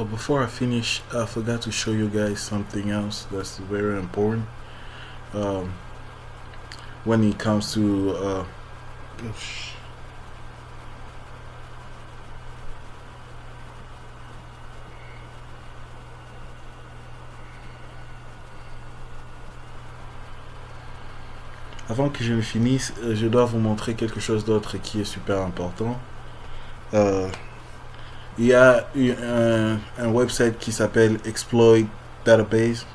Oh, before I finish, I forgot to show you guys something else that's very important. Um, when it comes to avant que je ne finisse, je dois vous montrer quelque chose d'autre qui est super important. Euh, il y a un website qui s'appelle Exploit Database.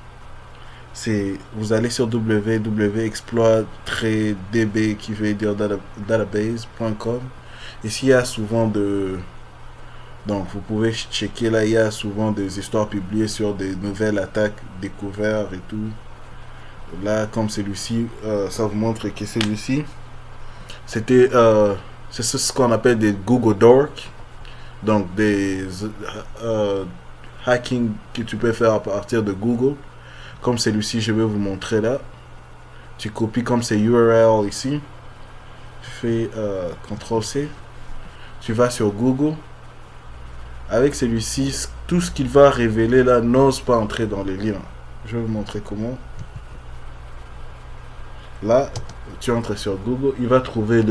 Vous allez sur www.exploit-db qui veut dire database.com. Ici, il y a souvent donc vous pouvez checker là, il y a souvent des histoires publiées sur des nouvelles attaques découvertes et tout. Là, comme celui-ci, ça vous montre que celui-ci, c'était, c'est ce qu'on appelle des Google Dork. Donc des hacking que tu peux faire à partir de Google. Comme celui-ci, je vais vous montrer là. Tu copies comme ces URL ici. Tu fais CTRL-C. Tu vas sur Google. Avec celui-ci, tout ce qu'il va révéler là n'ose pas entrer dans les liens. Je vais vous montrer comment. Là, tu entres sur Google. Il va trouver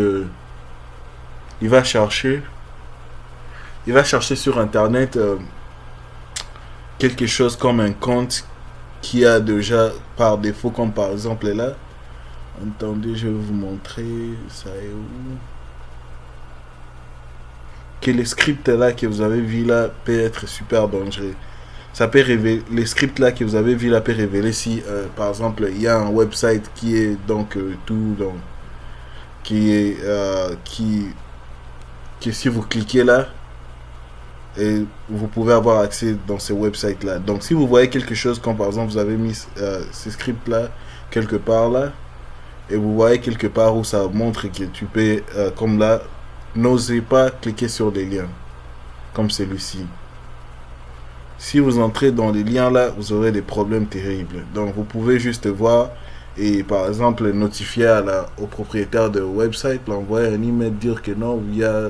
il va chercher sur Internet quelque chose comme un compte qui a déjà par défaut, comme par exemple là. Attendez, je vais vous montrer. Ça est où? Que les scripts là que vous avez vu là peut être super dangereux. Ça peut révéler, les scripts là que vous avez vu là peut révéler si par exemple il y a un website qui est donc qui est que si vous cliquez là et vous pouvez avoir accès dans ces websites là. Donc si vous voyez quelque chose comme par exemple vous avez mis ces scripts là quelque part là et vous voyez quelque part où ça montre que tu peux comme là, n'osez pas cliquer sur des liens comme celui-ci. Si vous entrez dans les liens là, vous aurez des problèmes terribles. Donc vous pouvez juste voir et par exemple notifier au propriétaire de website, l'envoyer un email, dire que non, il y a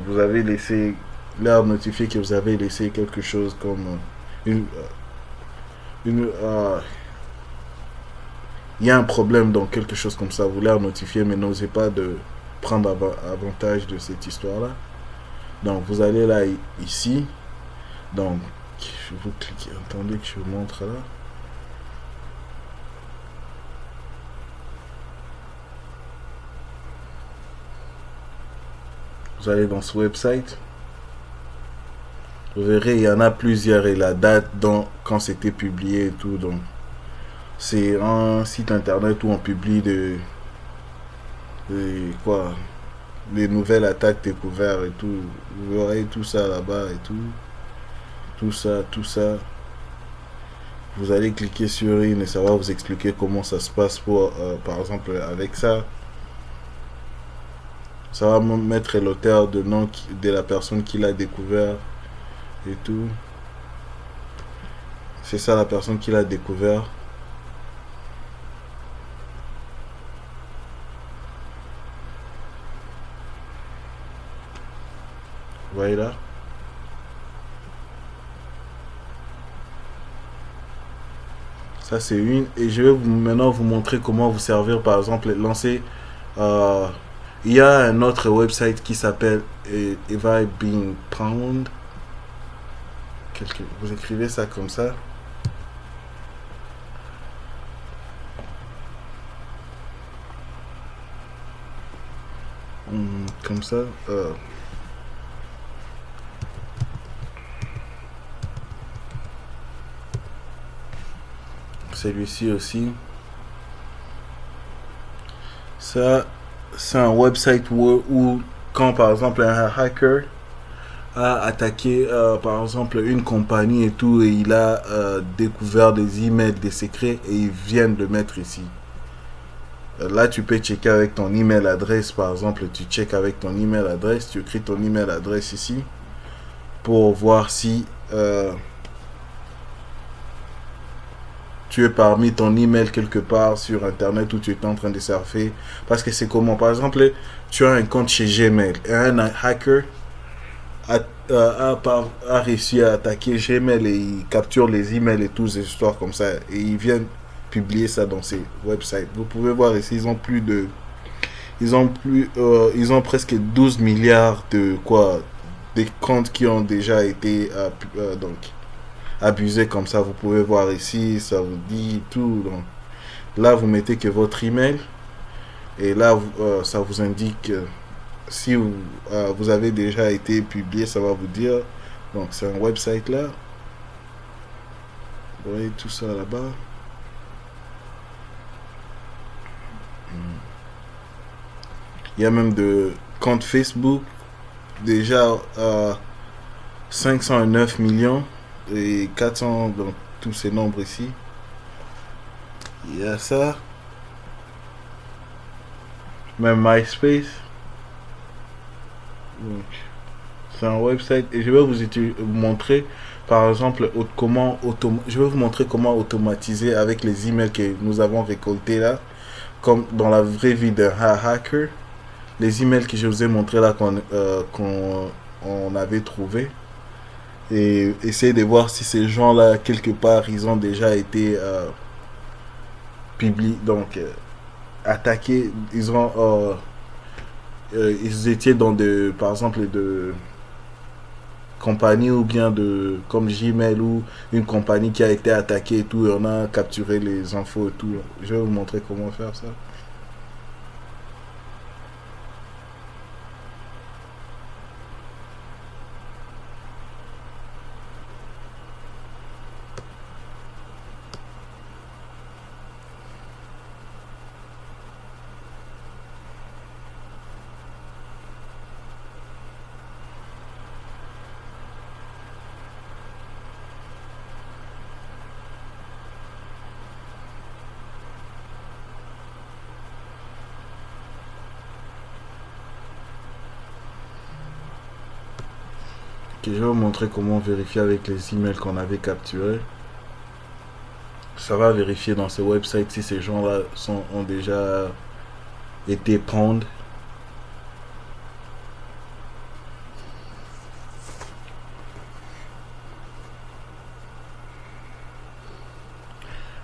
vous avez laissé, leur notifier que vous avez laissé quelque chose comme il y a un problème dans quelque chose comme ça, vous leur notifiez, mais n'osez pas de prendre avantage de cette histoire là. Donc vous allez là ici, donc vous cliquez, attendez que je vous montre là. Vous allez dans ce website. Vous verrez, il y en a plusieurs et la date quand c'était publié et tout. Donc, c'est un site internet où on publie les nouvelles attaques découvertes et tout. Vous verrez tout ça là-bas et tout. Tout ça. Vous allez cliquer sur une et ça va vous expliquer comment ça se passe pour, par exemple, avec ça. Ça va mettre l'auteur de nom de la personne qui l'a découvert et tout. C'est ça la personne qui l'a découvert. Vous voyez là. Ça c'est une. Et je vais maintenant vous montrer comment vous servir, par exemple, lancer... il y a un autre website qui s'appelle Evil Being Pound. Vous écrivez ça comme ça. Comme ça. Celui-ci aussi. Ça, c'est un website où quand par exemple un hacker a attaqué par exemple une compagnie et tout et il a découvert des emails, des secrets et ils viennent le mettre ici. Là tu peux checker avec ton email adresse, par exemple tu check avec ton email adresse, tu écris ton email adresse ici pour voir si tu es parmi ton email quelque part sur internet où tu es en train de surfer. Parce que c'est comment, par exemple, tu as un compte chez Gmail et un hacker a réussi à attaquer Gmail et il capture les emails et toutes ces histoires comme ça. Et ils viennent publier ça dans ces websites. Vous pouvez voir ici, ils ont presque 12 milliards de quoi, des comptes qui ont déjà été donc abusés comme ça. Vous pouvez voir ici, ça vous dit tout. Donc, là, vous mettez que votre email et là, ça vous indique si vous avez déjà été publié, ça va vous dire. Donc, c'est un website là. Vous voyez tout ça là-bas. Il y a même de comptes Facebook déjà 509 millions et 400 dans tous ces nombres ici. Il y a ça. Même MySpace. Donc, c'est un website et je vais vous montrer par exemple je vais vous montrer comment automatiser avec les emails que nous avons récoltés là, comme dans la vraie vie d'un hacker, les emails que je vous ai montré là qu'on on avait trouvé et essayer de voir si ces gens là quelque part ils ont déjà été publiés, donc attaqués, ils étaient dans par exemple de compagnie ou bien de comme Gmail ou une compagnie qui a été attaquée et tout, et on a capturé les infos et tout. Je vais vous montrer comment faire ça. Ok, je vais vous montrer comment vérifier avec les emails qu'on avait capturés. Ça va vérifier dans ces websites si ces gens-là ont déjà été pwned.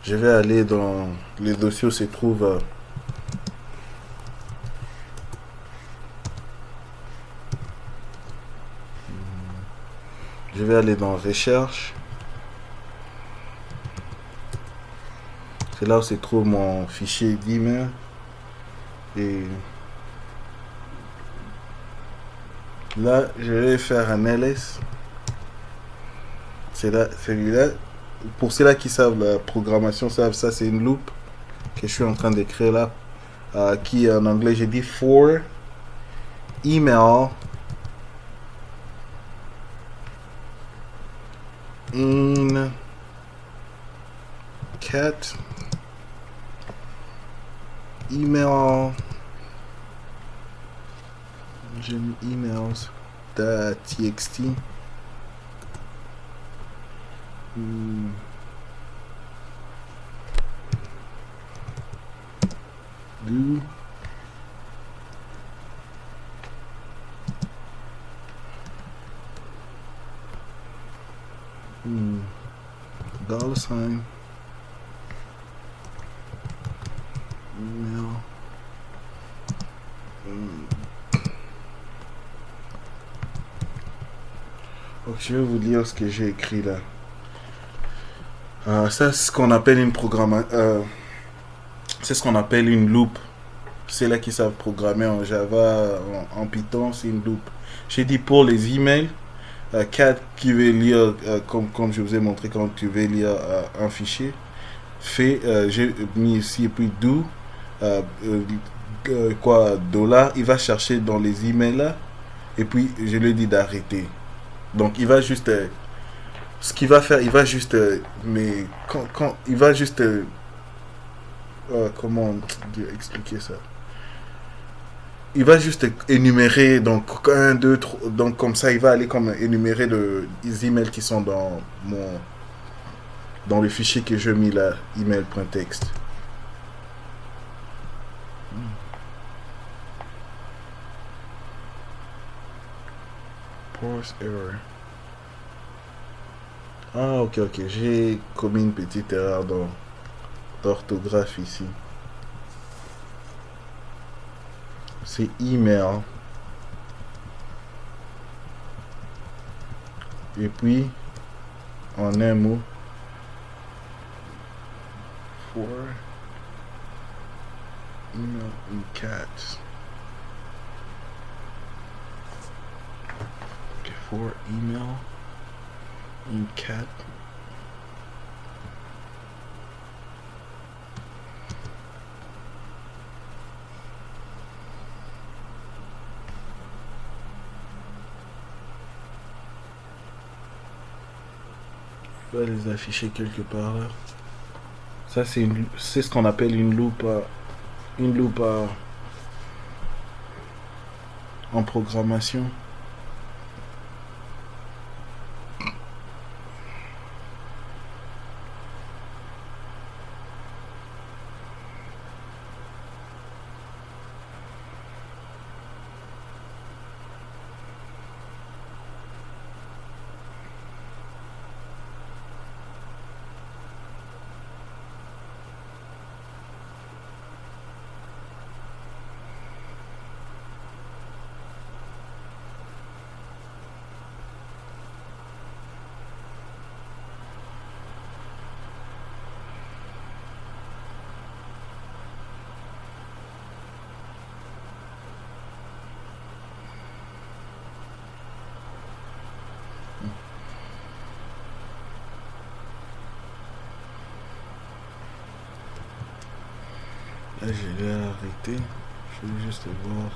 Je vais aller dans les dossiers où se trouve je vais aller dans recherche. C'est là où se trouve mon fichier d'email. Et là, je vais faire un ls. C'est là, celui-là. Pour ceux-là qui savent la programmation, savent ça, c'est une loop que je suis en train d'écrire là. Qui en anglais, j'ai dit for email in cat email j'ai mis emails.txt do $sign email donc je vais vous lire ce que j'ai écrit là. Ça c'est ce qu'on appelle une c'est ce qu'on appelle une loop. C'est là qui savent programmer en Java, en Python, c'est une loop. J'ai dit pour les emails, cat qui veut lire, comme je vous ai montré quand tu veux lire un fichier, j'ai mis ici et puis do, $, il va chercher dans les emails là, et puis je lui dis d'arrêter. Donc il va juste, ce qu'il va faire, il va juste, mais quand il va juste, comment expliquer ça? Il va juste énumérer, donc 1, 2, 3, donc comme ça il va aller comme énumérer les emails qui sont dans le fichier que je mis là, email.txt. Force error. Ah, ok, ok. J'ai commis une petite erreur d'orthographe ici. C'est email. Et puis, en un mot, for email in cat. Okay, for email in cat. Je vais les afficher quelque part là. Ça, c'est ce qu'on appelle une loupe, en programmation. Là, je l'ai arrêté. Je vais juste voir.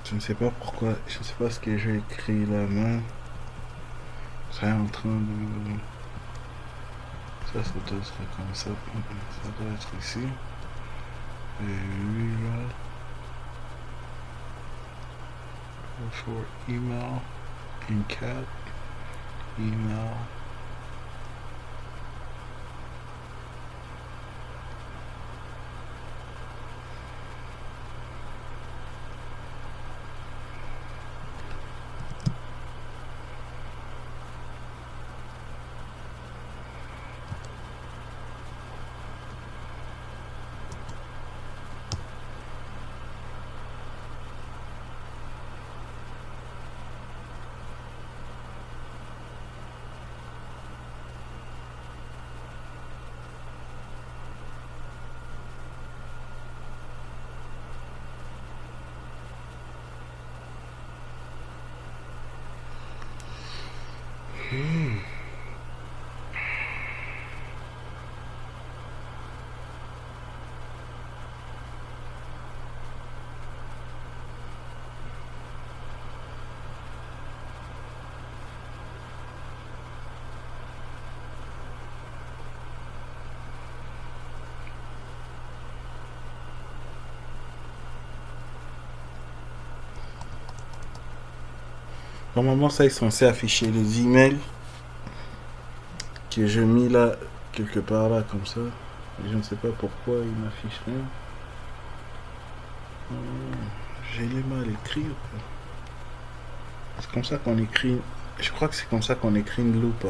Je ne sais pas pourquoi, je ne sais pas ce que j'ai écrit là, mais c'est en train de... Ça doit être comme ça doit être ici. Et lui là, for email, in cat, email. Normalement, ça est censé afficher les emails que j'ai mis là, quelque part là, comme ça. Et je ne sais pas pourquoi il m'affiche rien. J'ai les mal écrits ou pas? C'est comme ça qu'on écrit. Je crois que c'est comme ça qu'on écrit une loupe.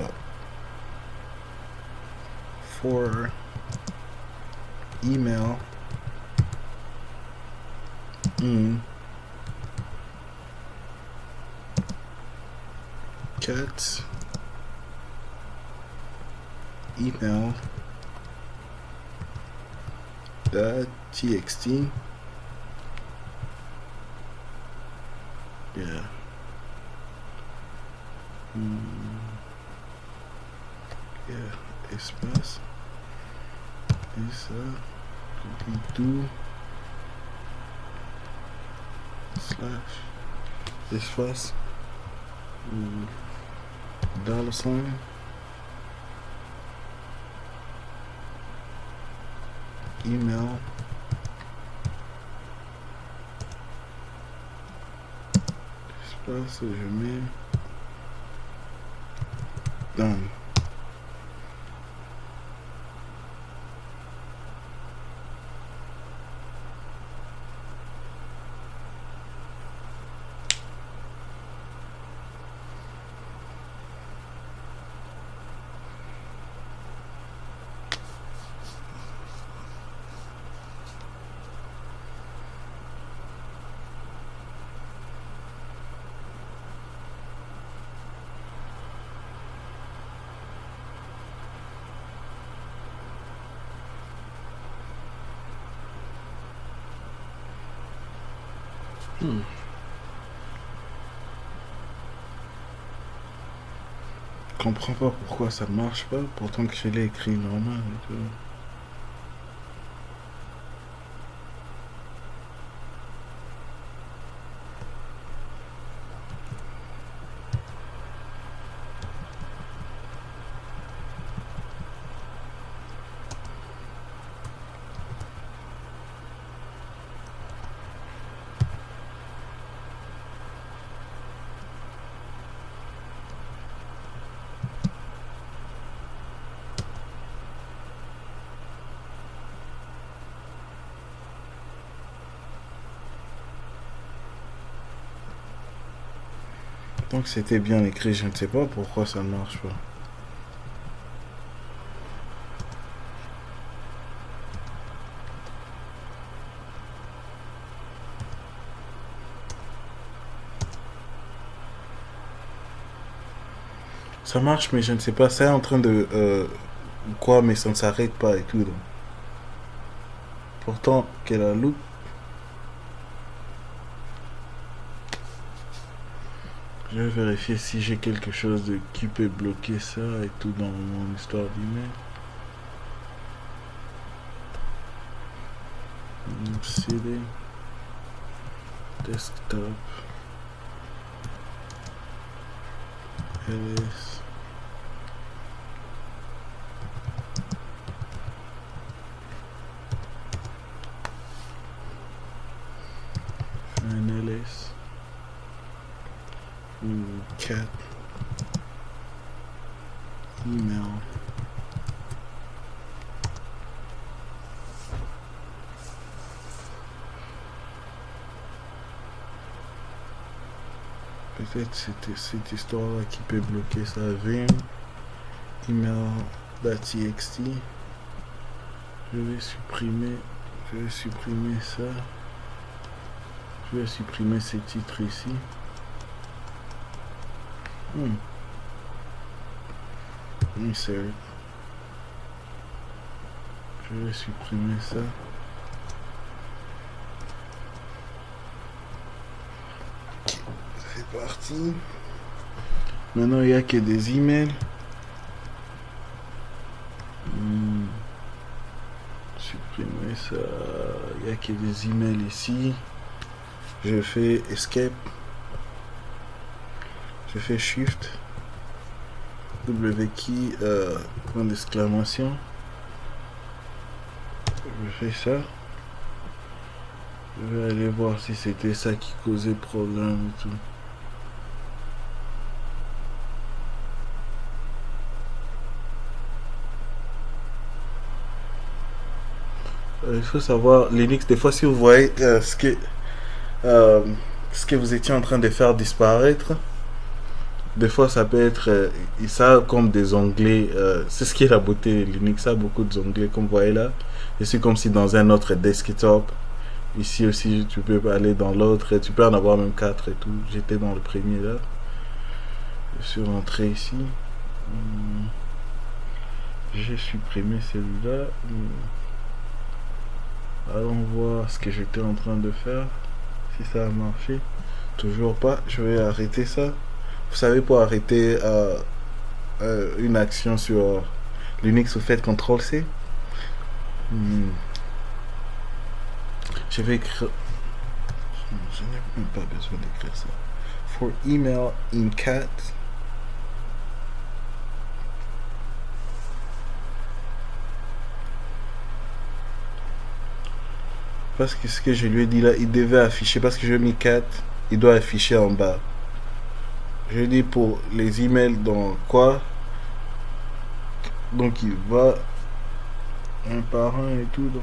For email in cat email .txt. Yeah. Yeah. Espace. Et ça. Tout. Slash. Espace. Dollar sign. Email. Espace, je mets. Done. Je comprends pas pourquoi ça ne marche pas, pourtant que je l'ai écrit normal et tout. Donc c'était bien écrit, je ne sais pas pourquoi ça ne marche pas. Ça marche, mais je ne sais pas, c'est en train de... quoi, mais ça ne s'arrête pas et tout. Donc. Pourtant, qu'elle a loup. Je vais vérifier si j'ai quelque chose qui peut bloquer ça et tout dans mon histoire d'email. CD. Desktop. LS. Un LS. Cat. Email. Peut-être c'était cette histoire-là qui peut bloquer ça. Vim. Email.txt. Je vais supprimer ça. Je vais supprimer ces titres ici. Insert. Je vais supprimer ça. C'est parti. Maintenant, il n'y a que des emails. Supprimer ça. Il n'y a que des emails ici. Je fais escape. Je fais shift. W key, point d'exclamation. Je fais ça. Je vais aller voir si c'était ça qui causait problème et tout. Il faut savoir, Linux, des fois, si vous voyez euh, ce que vous étiez en train de faire disparaître, des fois, ça peut être ça comme des onglets. C'est ce qui est la beauté de Linux. Ça a beaucoup d'onglets, comme vous voyez là. Et c'est comme si dans un autre desktop. Ici aussi, tu peux aller dans l'autre. Et tu peux en avoir même quatre et tout. J'étais dans le premier là. Je suis rentré ici. J'ai supprimé celui-là. Allons voir ce que j'étais en train de faire. Si ça a marché. Toujours pas. Je vais arrêter ça. Vous savez, pour arrêter une action sur Linux, vous faites CTRL-C. Je vais écrire. Je n'ai même pas besoin d'écrire ça. For email in cat. Parce que ce que je lui ai dit là, il devait afficher. Parce que je mis cat, il doit afficher en bas. Je dis pour les emails dans quoi. Donc il va un par un et tout. Donc.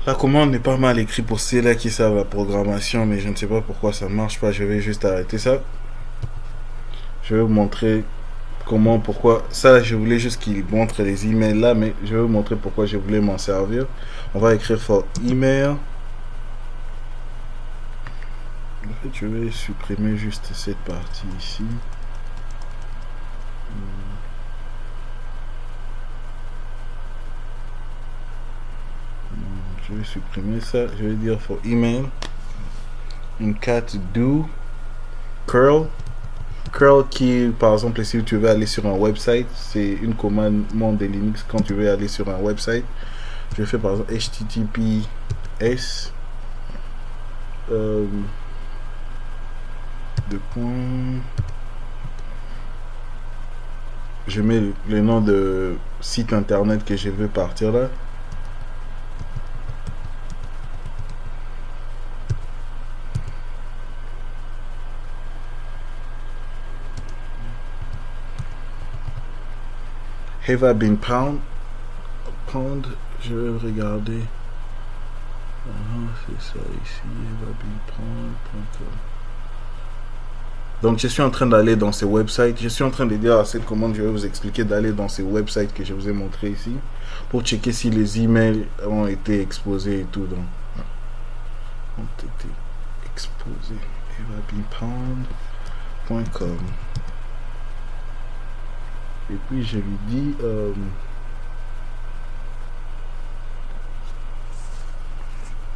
La commande n'est pas mal écrite pour ceux-là qui savent la programmation, mais je ne sais pas pourquoi ça ne marche pas. Je vais juste arrêter ça. Je vais vous montrer comment, pourquoi. Ça, là, je voulais juste qu'il montre les emails là, mais je vais vous montrer pourquoi je voulais m'en servir. On va écrire for email. En fait, je vais supprimer juste cette partie ici. Je vais supprimer ça. Je vais dire for email. Une cat do curl. Curl qui, par exemple, si tu veux aller sur un website, c'est une commande de Linux quand tu veux aller sur un website. Je fais par exemple HTTPS. Je mets le nom de site internet que je veux partir là. Have I been pound? Je vais regarder. C'est ça ici. Have I been pound.com. Donc je suis en train d'aller dans ces websites. Je suis en train de dire à cette commande, je vais vous expliquer d'aller dans ces websites que je vous ai montré ici pour checker si les emails ont été exposés et tout. Donc, ont été exposés. Pound.com. Et puis je lui dis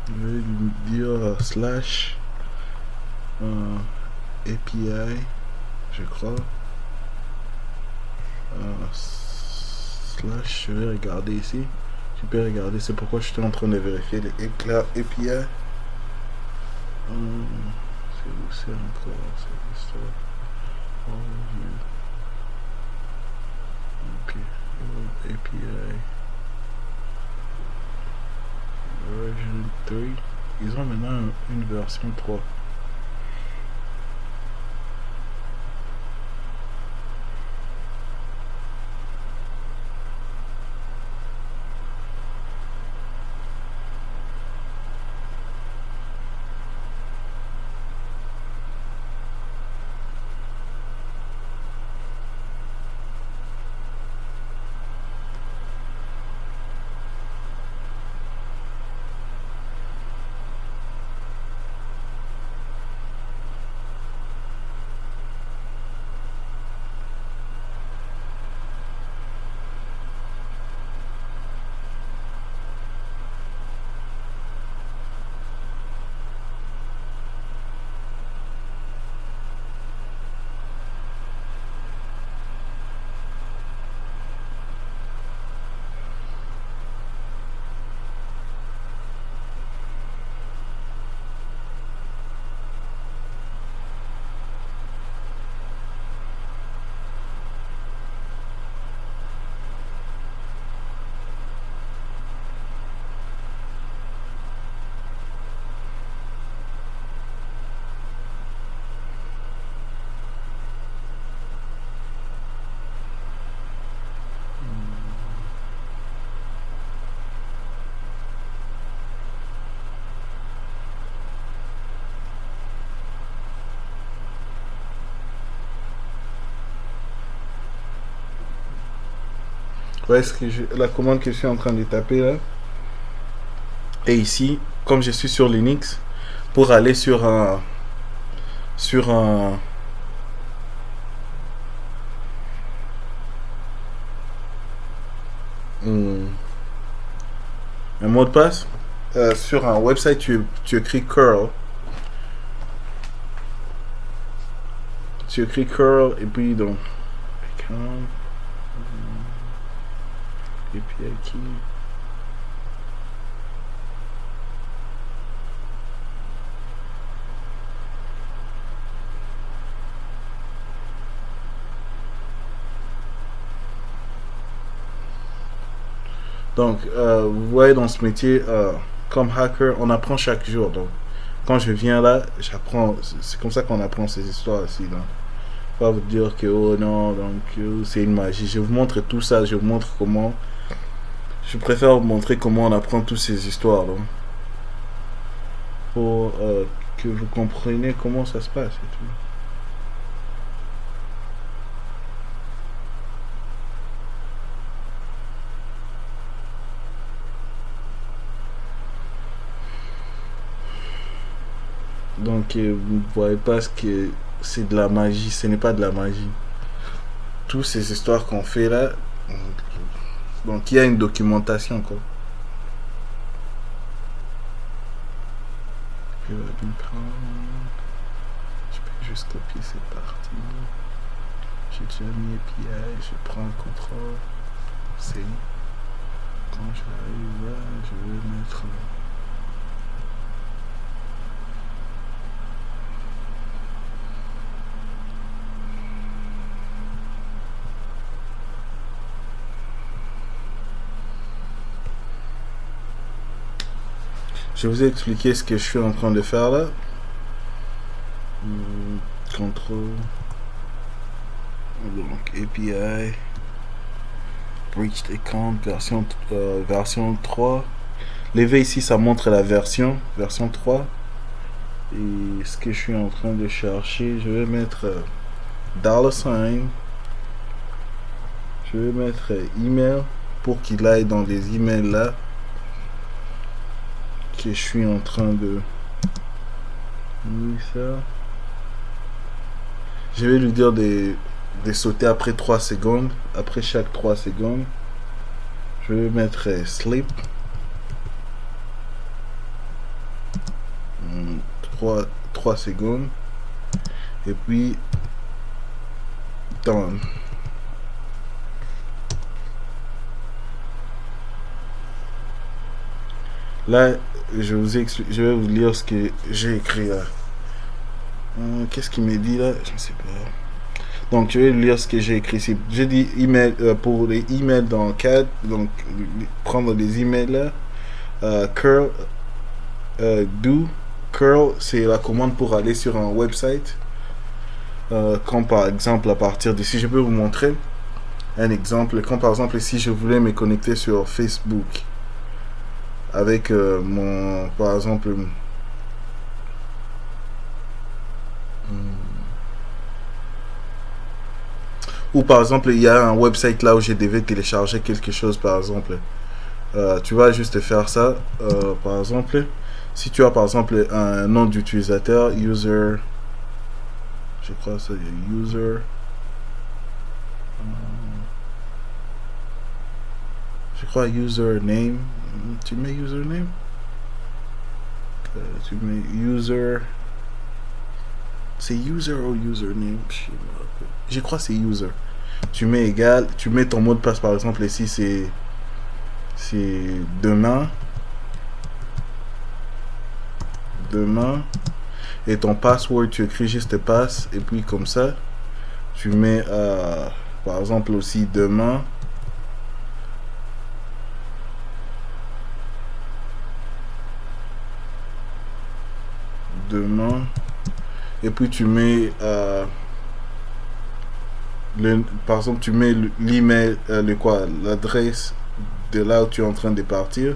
je vais lui dire slash API, je crois. Slash, je vais regarder ici. Tu peux regarder, c'est pourquoi je suis en train de vérifier les éclats API. C'est où c'est encore? C'est l'histoire. Ok, API version 3. Ils ont maintenant une version 3. Ouais, la commande que je suis en train de taper là. Et ici, comme je suis sur Linux, pour aller sur un, un mot de passe, sur un website, tu écris curl. Tu écris curl et puis donc et puis aquí. Donc, vous voyez, dans ce métier, comme hacker, on apprend chaque jour. Donc, quand je viens là, j'apprends. C'est comme ça qu'on apprend ces histoires ici. Donc, pas vous dire que, oh non, donc, c'est une magie. Je vous montre tout ça. Je vous montre comment. Je préfère vous montrer comment on apprend toutes ces histoires. Donc, pour que vous compreniez comment ça se passe et tout. Donc, vous ne voyez pas ce que c'est de la magie. Ce n'est pas de la magie. Toutes ces histoires qu'on fait là, donc il y a une documentation quoi. Je peux juste copier cette partie. J'ai déjà mis API, je prends le contrôle. C'est quand j'arrive là, je vais mettre. Je vous ai expliqué ce que je suis en train de faire là. Contrôle. Donc API. Breached account version 3. Levé ici, ça montre la version 3. Et ce que je suis en train de chercher, je vais mettre $. Je vais mettre email pour qu'il aille dans les emails là que je suis en train de. Oui, ça. Je vais lui dire de sauter après 3 secondes. Après chaque 3 secondes. Je vais mettre sleep. 3 secondes. Et puis. Done. Là, je vais vous lire ce que j'ai écrit là. Qu'est-ce qu'il me dit là? Je ne sais pas. Donc, je vais lire ce que j'ai écrit ici. J'ai dit email pour les emails dans CAD. Donc, prendre des emails là. Curl do. Curl, c'est la commande pour aller sur un website. Comme par exemple, à partir d'ici, je peux vous montrer un exemple. Comme par exemple, si je voulais me connecter sur Facebook avec mon, par exemple, ou par exemple, il y a un website là où je devais télécharger quelque chose, par exemple. Tu vas juste faire ça, par exemple. Si tu as par exemple un nom d'utilisateur, user, je crois que c'est user, je crois username, tu mets username, tu mets user, c'est user ou username, je crois que c'est user. Tu mets égal, tu mets ton mot de passe par exemple ici c'est demain et ton password tu écris juste passe et puis comme ça tu mets par exemple aussi demain et puis tu mets par exemple tu mets l'email l'adresse de là où tu es en train de partir,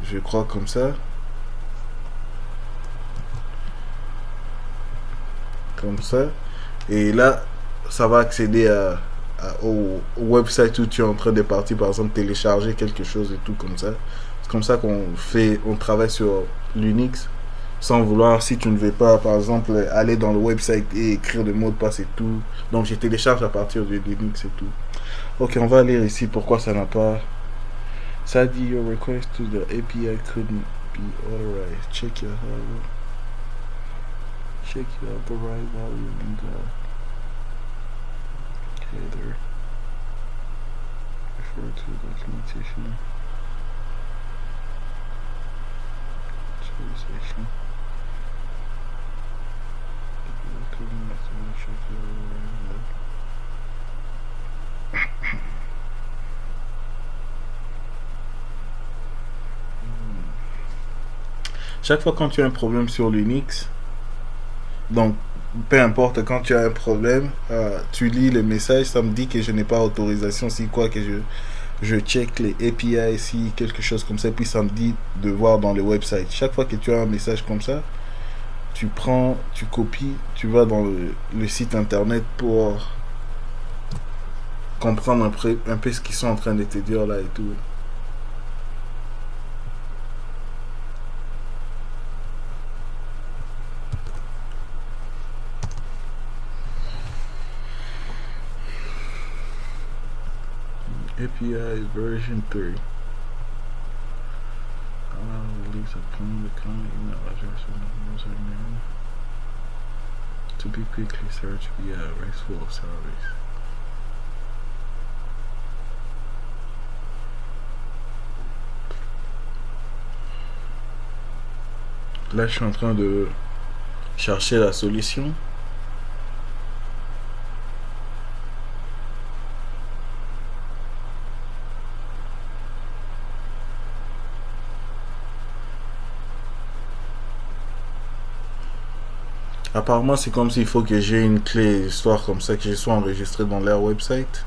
je crois comme ça. Comme ça. Et là, ça va accéder au website où tu es en train de partir, par exemple, télécharger quelque chose et tout comme ça. C'est comme ça on travaille sur Linux sans vouloir, si tu ne veux pas, par exemple, aller dans le website et écrire le mot de passe et tout. Donc, je télécharge à partir de Linux et tout. Ok, on va lire ici pourquoi ça n'a pas. Ça dit, your request to the API couldn't be authorized. Check you have the right volume in the header. Refer to documentation. Authorization. Chaque fois quand tu as un problème sur Linux, donc peu importe, quand tu as un problème, tu lis le message, ça me dit que je n'ai pas autorisation, si quoi que je check les API, si quelque chose comme ça, puis ça me dit de voir dans le website. Chaque fois que tu as un message comme ça, tu prends, tu copies, tu vas dans le site internet pour comprendre un peu ce qu'ils sont en train de te dire là et tout. API version 3. Allow release upon the current email address and username to be quickly searched via RESTful service. Là, je suis en train de chercher la solution. Apparemment, c'est comme s'il faut que j'ai une clé histoire comme ça, que je sois enregistré dans leur website.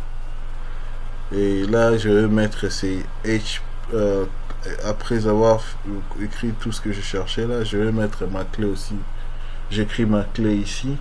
Et là, je vais mettre ces après avoir écrit tout ce que je cherchais là, je vais mettre ma clé aussi. J'écris ma clé ici.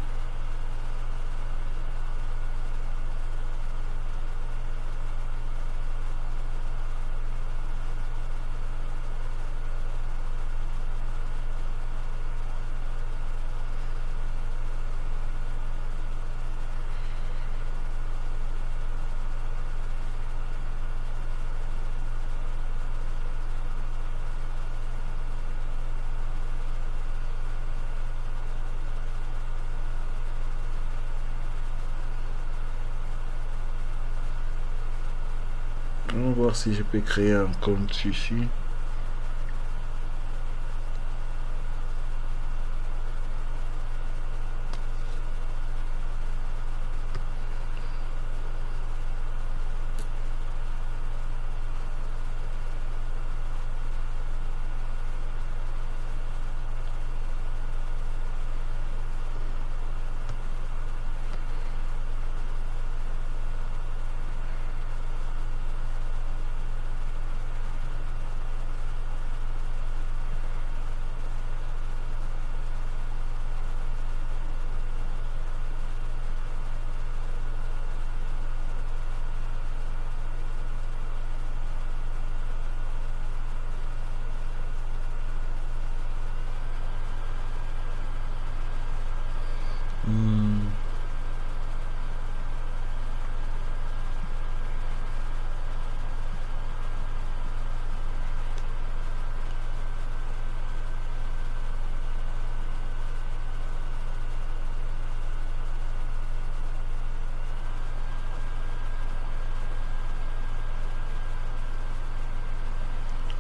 On va voir si je peux créer un compte ici.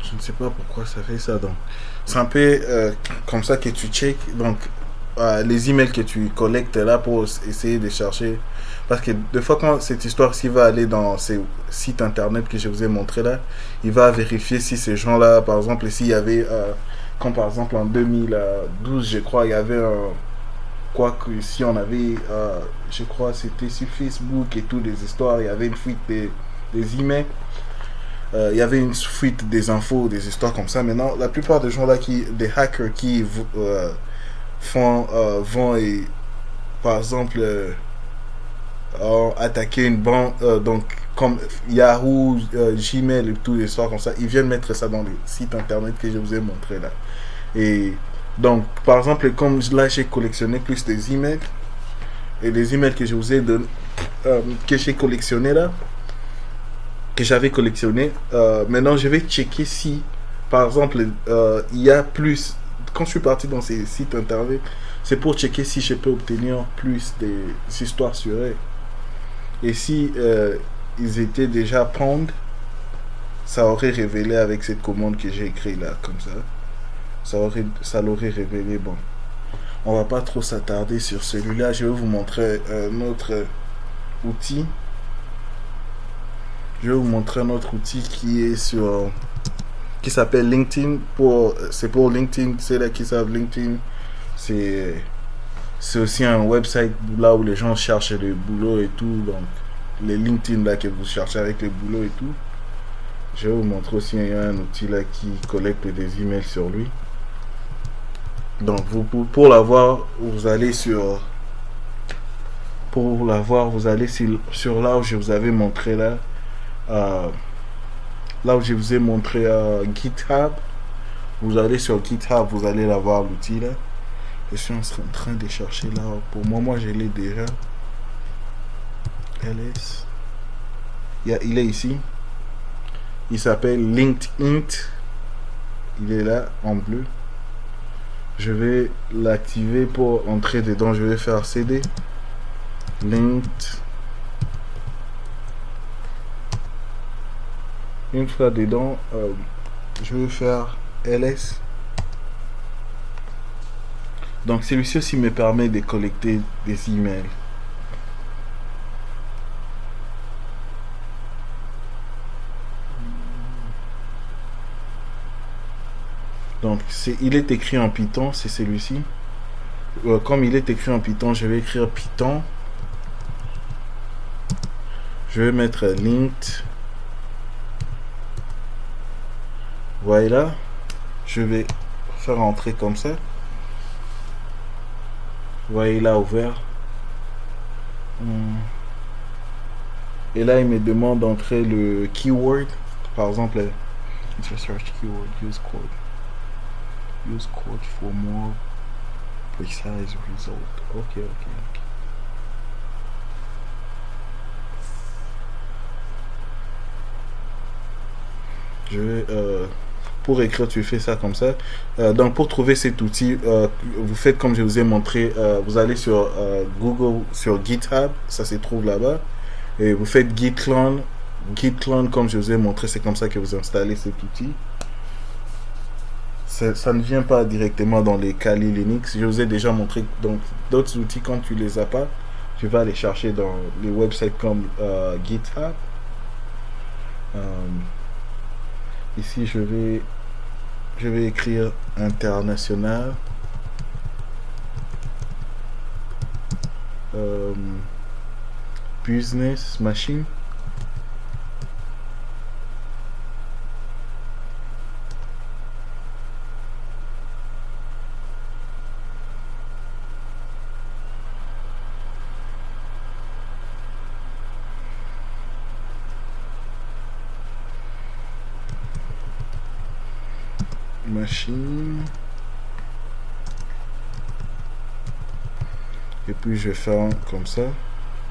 Je ne sais pas pourquoi ça fait ça. Donc, c'est un peu comme ça que tu check. Donc, les emails que tu collectes là pour essayer de chercher. Parce que des fois, quand cette histoire-ci va aller dans ces sites internet que je vous ai montré là, il va vérifier si ces gens-là, par exemple, s'il y avait, comme par exemple en 2012, je crois, il y avait un. Quoi que si on avait, je crois, c'était sur Facebook et tout, des histoires, il y avait une fuite des emails. Il y avait une fuite des infos, des histoires comme ça. Maintenant, la plupart des gens là, des hackers qui vont et, par exemple, ont attaqué une banque, donc comme Yahoo, Gmail et tous les soirs comme ça, ils viennent mettre ça dans les sites internet que je vous ai montré là. Et donc, par exemple, comme là j'ai collectionné plus des emails, et les emails que je vous ai donné, que j'ai collectionné là, que j'avais collectionné, maintenant je vais checker si, par exemple, il y a plus. Quand je suis parti dans ces sites internet, c'est pour checker si je peux obtenir plus des histoires sur eux. Et si ils étaient déjà pond, ça aurait révélé avec cette commande que j'ai écrite là, comme ça. Ça l'aurait révélé. Bon, on va pas trop s'attarder sur celui-là. Je vais vous montrer un autre outil. Je vais vous montrer un autre outil qui est sur, qui s'appelle LinkedIn. C'est pour LinkedIn. C'est là qui savent LinkedIn. C'est aussi un website là où les gens cherchent le boulot et tout. Donc, les LinkedIn là que vous cherchez avec le boulot et tout. Je vais vous montrer aussi, il y a un outil là qui collecte des emails sur lui. Donc, pour l'avoir, vous allez sur. Pour l'avoir, vous allez sur là où je vous avais montré là. Là où je vous ai montré GitHub. Vous allez sur GitHub, vous allez l'avoir l'outil là. Je suis en train de chercher là. Pour moi je l'ai déjà. LS. Il est ici. Il s'appelle LinkedIn. Il est là en bleu. Je vais l'activer pour entrer dedans. Je vais faire CD. LinkedIn. Une fois dedans, je vais faire LS. Donc celui-ci aussi me permet de collecter des emails. Donc il est écrit en Python, c'est celui-ci. Comme il est écrit en Python, je vais écrire Python. Je vais mettre linked. Voilà. Je vais faire entrer comme ça. Voyez là ouvert. Et là il me demande d'entrer le keyword. Par exemple, search keyword, use code. Use code for more precise result. Ok. Je vais pour écrire, tu fais ça comme ça. Donc pour trouver cet outil, vous faites comme je vous ai montré. Vous allez sur Google, sur GitHub, ça se trouve là-bas, et vous faites git clone comme je vous ai montré. C'est comme ça que vous installez cet outil. Ça ne vient pas directement dans les Kali Linux. Je vous ai déjà montré. Donc d'autres outils, quand tu les as pas, tu vas les chercher dans les websites comme GitHub. Ici je vais écrire international. Business machine. Machine. Et puis je vais faire comme ça.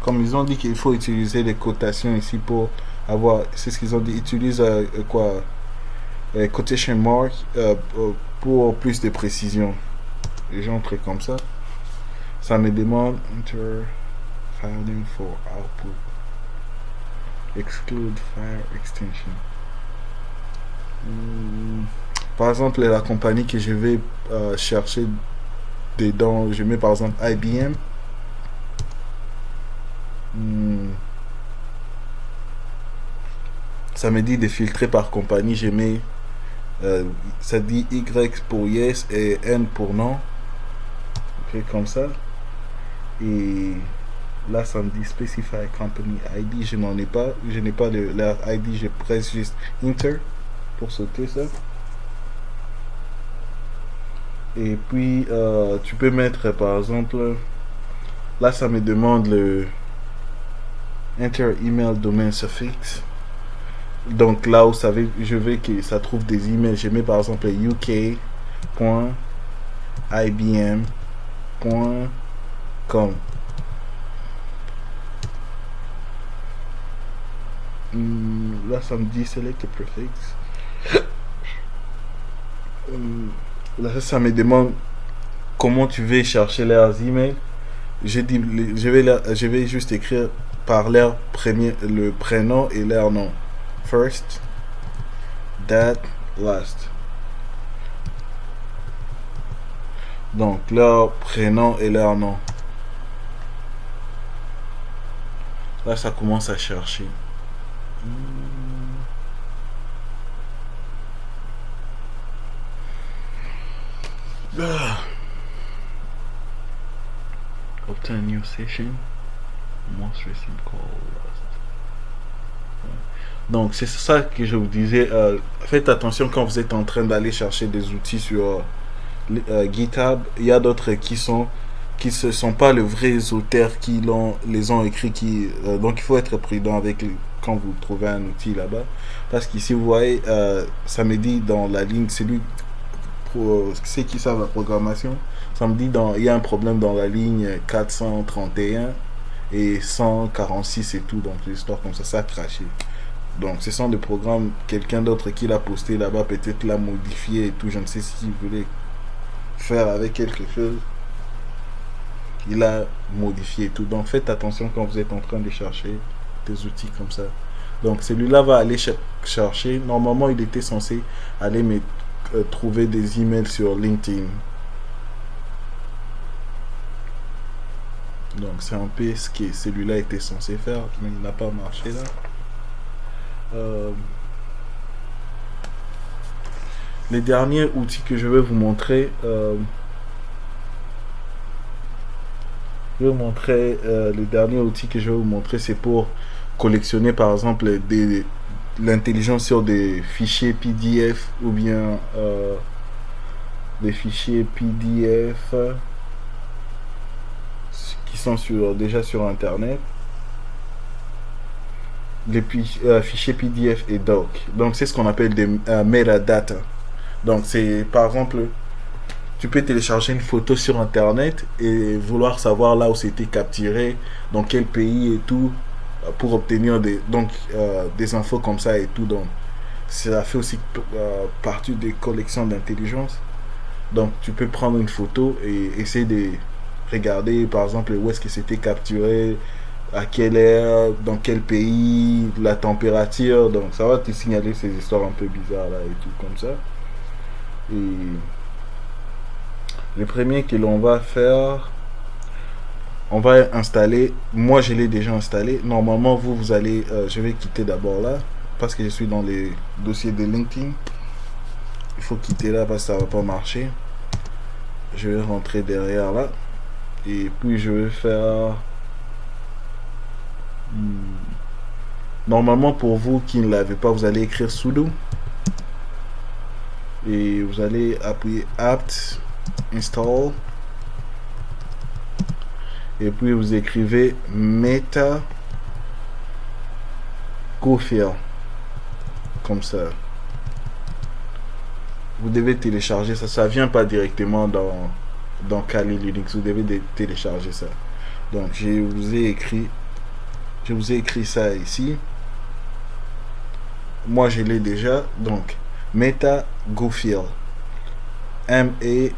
Comme ils ont dit qu'il faut utiliser les cotations ici pour avoir, c'est ce qu'ils ont dit, utilise quoi, quotation mark pour plus de précision. Et j'entre comme ça. Ça me demande enter filing for output, exclude file extension. Par exemple, la compagnie que je vais chercher dedans, je mets par exemple IBM. Ça me dit de filtrer par compagnie. Je mets ça dit Y pour yes et N pour non. Ok, comme ça. Et là ça me dit specify company ID. Je n'en ai pas. Je n'ai pas leur ID. Je presse juste enter pour sauter ça. Et puis tu peux mettre par exemple, là ça me demande Enter email domain suffix. Donc là, vous savez, je veux que ça trouve des emails. Je mets par exemple uk.ibm.com. Là, ça me dit select a prefix. Là, ça me demande comment tu veux chercher leurs emails. Je vais juste écrire par leur premier, le prénom et leur nom. First, that, last. Donc, leur prénom et leur nom. Là, ça commence à chercher. Obtain a new session. Most recent call lost. Donc, c'est ça que je vous disais. Faites attention quand vous êtes en train d'aller chercher des outils sur GitHub. Il y a d'autres qui ne sont pas les vrais auteurs qui les ont écrits. Donc, il faut être prudent quand vous trouvez un outil là-bas. Parce qu'ici, vous voyez, ça me dit dans la ligne, celui ceux qui savent la programmation, ça me dit il y a un problème dans la ligne 431 et 146 et tout. Donc, l'histoire comme ça a craché. Donc, ce sont des programmes, quelqu'un d'autre qui l'a posté là-bas, peut-être l'a modifié et tout. Je ne sais s'il voulait faire avec quelque chose. Il a modifié et tout. Donc, faites attention quand vous êtes en train de chercher des outils comme ça. Donc, celui-là va aller chercher. Normalement, il était censé aller trouver des emails sur LinkedIn. Donc, c'est un peu ce que celui-là était censé faire, mais il n'a pas marché là. Les derniers outils que je vais vous montrer, les derniers outils que je vais vous montrer, c'est pour collectionner par exemple l'intelligence sur des fichiers PDF ou bien des fichiers PDF qui sont déjà sur internet. Les fichiers PDF et doc. Donc c'est ce qu'on appelle des metadata. Donc c'est par exemple, tu peux télécharger une photo sur internet et vouloir savoir là où c'était capturé, dans quel pays et tout, pour obtenir des infos comme ça et tout. Donc ça fait aussi partie des collections d'intelligence. Donc tu peux prendre une photo et essayer de regarder par exemple où est-ce que c'était capturé, à quelle heure, dans quel pays, la température. Donc ça va te signaler ces histoires un peu bizarres là et tout comme ça. Et le premier que l'on va faire, on va installer. Moi je l'ai déjà installé. Normalement vous allez, je vais quitter d'abord là parce que je suis dans les dossiers de LinkedIn. Il faut quitter là parce que ça va pas marcher. Je vais rentrer derrière là et puis je vais faire. Normalement pour vous qui ne l'avez pas, vous allez écrire sudo et vous allez appuyer apt install et puis vous écrivez meta gofil comme ça. Vous devez télécharger ça, ça vient pas directement dans Kali Linux, vous devez télécharger ça. Donc je vous ai écrit ça ici. Moi je l'ai déjà. Donc meta gofil, METAGOOFIL.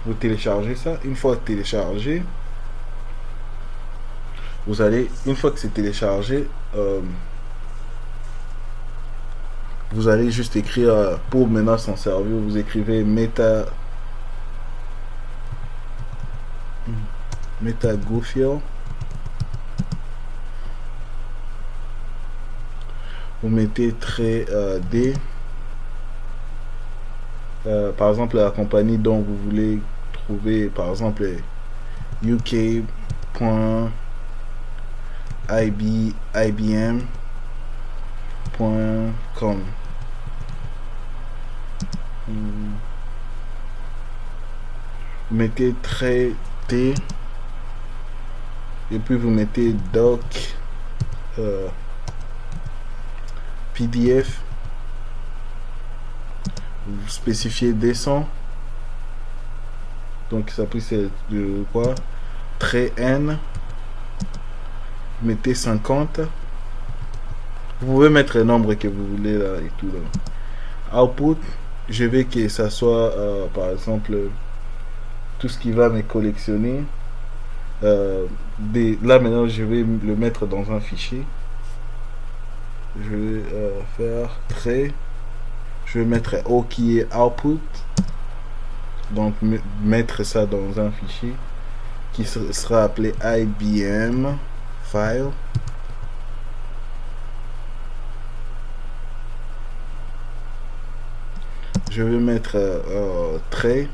Vous téléchargez ça. Une fois téléchargé, vous allez, une fois que c'est téléchargé, vous allez juste écrire pour maintenant s'en servir, vous écrivez meta gofil. Vous mettez trait D, par exemple la compagnie dont vous voulez trouver, par exemple uk.ibm.com. Vous mettez trait T, et puis vous mettez doc PDF, vous spécifiez descend, donc ça peut être de quoi, trait N, mettez 50, vous pouvez mettre le nombre que vous voulez là et tout là. Output, je vais que ça soit par exemple tout ce qui va me collectionner. Là maintenant je vais le mettre dans un fichier. Je vais faire trait, je vais mettre O qui est output, donc mettre ça dans un fichier qui sera appelé IBM file. Je vais mettre trait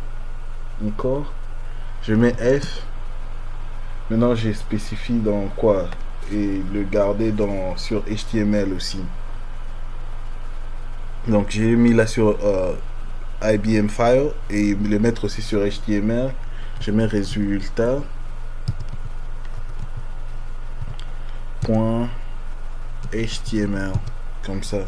encore, je mets F. Maintenant j'ai spécifié dans quoi et le garder sur HTML aussi. Donc j'ai mis là sur IBM file et le mettre aussi sur HTML. Je mets résultat point HTML comme ça.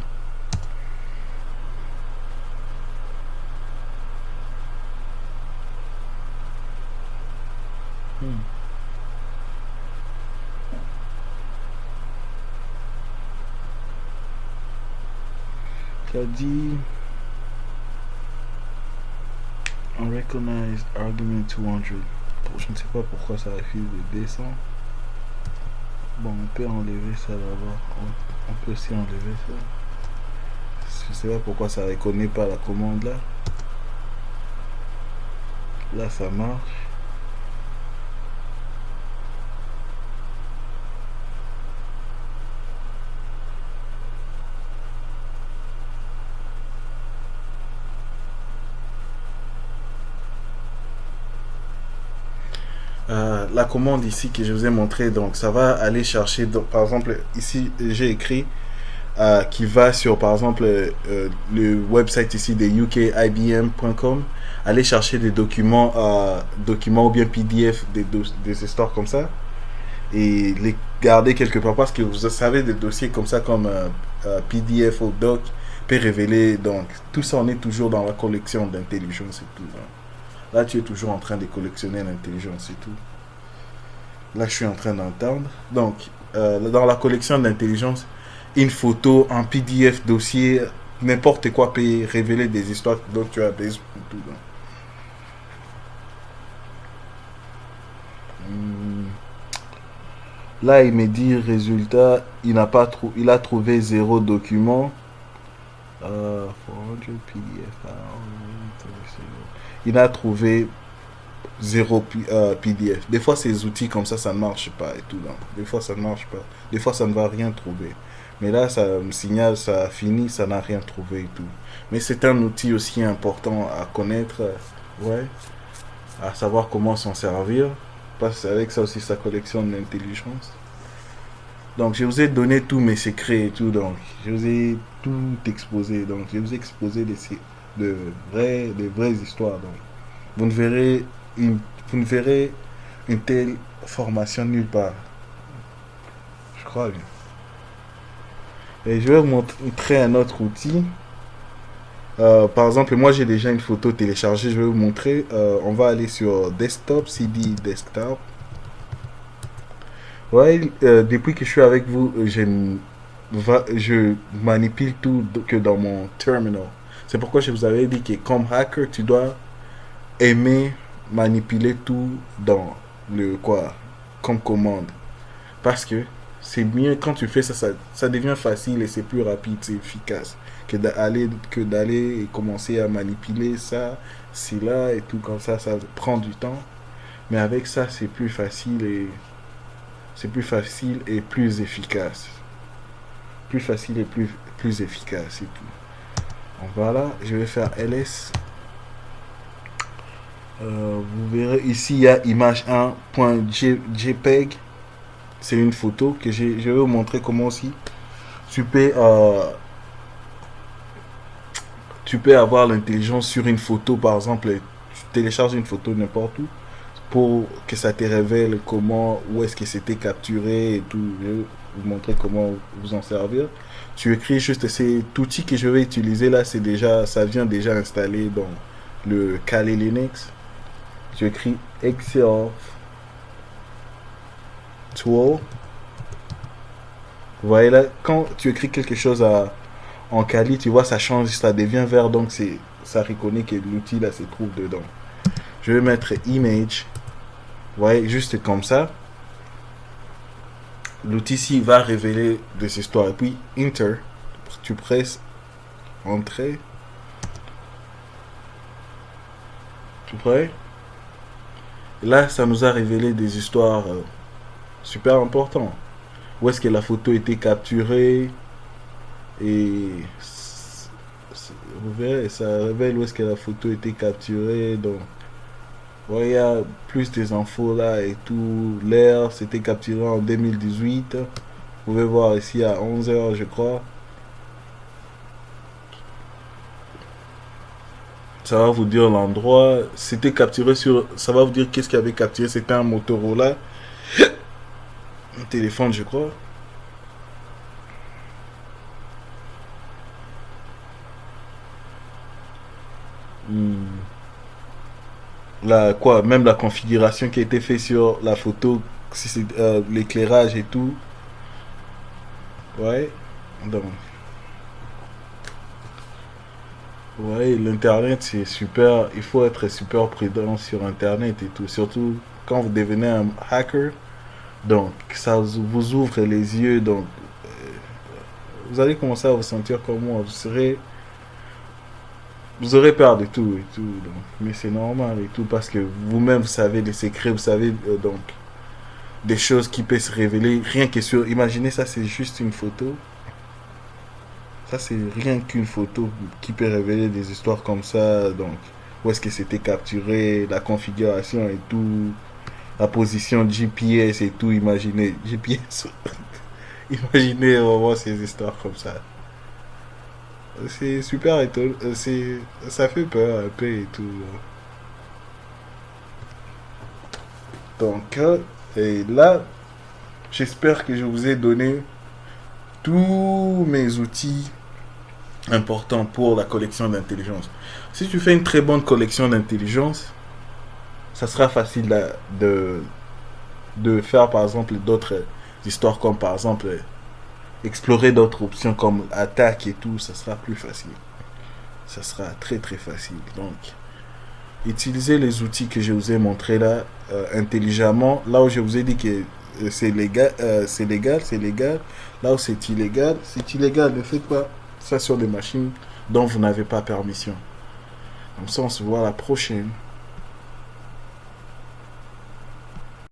Ça dit unrecognized argument 200. Je ne sais pas pourquoi ça refuse de descendre. Bon, on peut enlever ça d'abord. On peut aussi enlever ça. Je ne sais pas pourquoi ça ne reconnaît pas la commande là. Là ça marche. La commande ici que je vous ai montré, donc ça va aller chercher, donc, par exemple ici j'ai écrit qui va sur par exemple le website ici de ukibm.com, aller chercher des documents ou bien PDF, des histoires comme ça et les garder quelque part, parce que vous savez des dossiers comme ça comme PDF ou doc peut révéler, donc tout ça on est toujours dans la collection d'intelligence et tout, hein. Là tu es toujours en train de collectionner l'intelligence et tout. Là je suis en train d'entendre, donc dans la collection d'intelligence, une photo, un PDF, dossier, n'importe quoi peut révéler des histoires dont tu as besoin. Tout, là, il me dit résultat, il a trouvé 0 document. 400 PDF. Il a trouvé 0 PDF. Des fois, ces outils comme ça ne marche pas et tout. Donc, des fois, ça ne marche pas. Des fois, ça ne va rien trouver. Mais là, ça me signale, ça a fini, ça n'a rien trouvé et tout. Mais c'est un outil aussi important à connaître, ouais, à savoir comment s'en servir. Parce qu'avec ça aussi, ça collectionne l'intelligence. Donc, je vous ai donné tous mes secrets et tout. Donc, je vous ai tout exposé. Donc, je vous ai exposé de vraies histoires. Donc, vous ne verrez vous ne verrez une telle formation nulle part. Je crois bien. Et je vais vous montrer un autre outil. Par exemple, moi j'ai déjà une photo téléchargée. Je vais vous montrer. On va aller sur Desktop, CD Desktop. Ouais, depuis que je suis avec vous, je manipule tout que dans mon terminal. C'est pourquoi je vous avais dit que comme hacker, tu dois aimer manipuler tout dans le quoi, comme commande. Parce que c'est mieux quand tu fais ça, ça devient facile et c'est plus rapide, c'est efficace que d'aller et commencer à manipuler ça, c'est là et tout comme ça prend du temps. Mais avec ça, c'est plus facile et plus efficace. Plus facile et plus efficace et tout. Donc voilà, je vais faire ls. Vous verrez ici, il y a image 1.jpg. C'est une photo que je vais vous montrer comment aussi tu peux avoir l'intelligence sur une photo. Par exemple, tu télécharges une photo n'importe où, pour que ça te révèle comment, où est-ce que c'était capturé et tout. Je vais vous montrer comment vous en servir. Tu écris juste cet outil que je vais utiliser là, c'est déjà, ça vient déjà installé dans le Kali Linux. Tu écris Excel Tool. Vous voyez là, quand tu écris quelque chose en Kali, tu vois, ça change, ça devient vert, donc ça reconnaît que l'outil là se trouve dedans. Je vais mettre image. Vous voyez, juste comme ça. L'outil ici va révéler des histoires. Et puis, Enter. Tu presses Entrée. Tu prêt? Là, ça nous a révélé des histoires super importantes. Où est-ce que la photo a été capturée? Et vous verrez, ça révèle où est-ce que la photo a été capturée. Donc, il y a plus des infos là et tout. L'air, c'était capturé en 2018. Vous pouvez voir ici à 11h, je crois. Ça va vous dire l'endroit. C'était capturé sur... Ça va vous dire qu'est-ce qu'il y avait capturé. C'était un Motorola. Un téléphone, je crois. Là, quoi, même la configuration qui a été faite sur la photo, si c'est l'éclairage et tout. Ouais. Donc, ouais, l'internet c'est super. Il faut être super prudent sur internet et tout. Surtout quand vous devenez un hacker. Donc, ça vous ouvre les yeux. Donc, vous allez commencer à vous sentir comme moi. Vous aurez peur de tout et tout. Donc, mais c'est normal et tout parce que vous-même vous savez les secrets. Vous savez donc des choses qui peuvent se révéler. Rien que sur. Imaginez ça, c'est juste une photo. Ça, c'est rien qu'une photo qui peut révéler des histoires comme ça. Donc, où est-ce que c'était capturé, la configuration et tout, la position de GPS et tout. Imaginez, GPS. Imaginez vraiment ces histoires comme ça. C'est super étonnant. Ça fait peur un peu et tout. Donc, et là, j'espère que je vous ai donné tous mes outils important pour la collection d'intelligence. Si tu fais une très bonne collection d'intelligence, ça sera facile de faire par exemple d'autres histoires comme par exemple explorer d'autres options comme attaque et tout, ça sera plus facile. Ça sera très très facile. Donc, utilisez les outils que je vous ai montrés là intelligemment. Là où je vous ai dit que c'est légal, c'est légal, c'est légal. Là où c'est illégal, ne faites pas ça sur des machines dont vous n'avez pas permission. Comme ça, on se voit à la prochaine.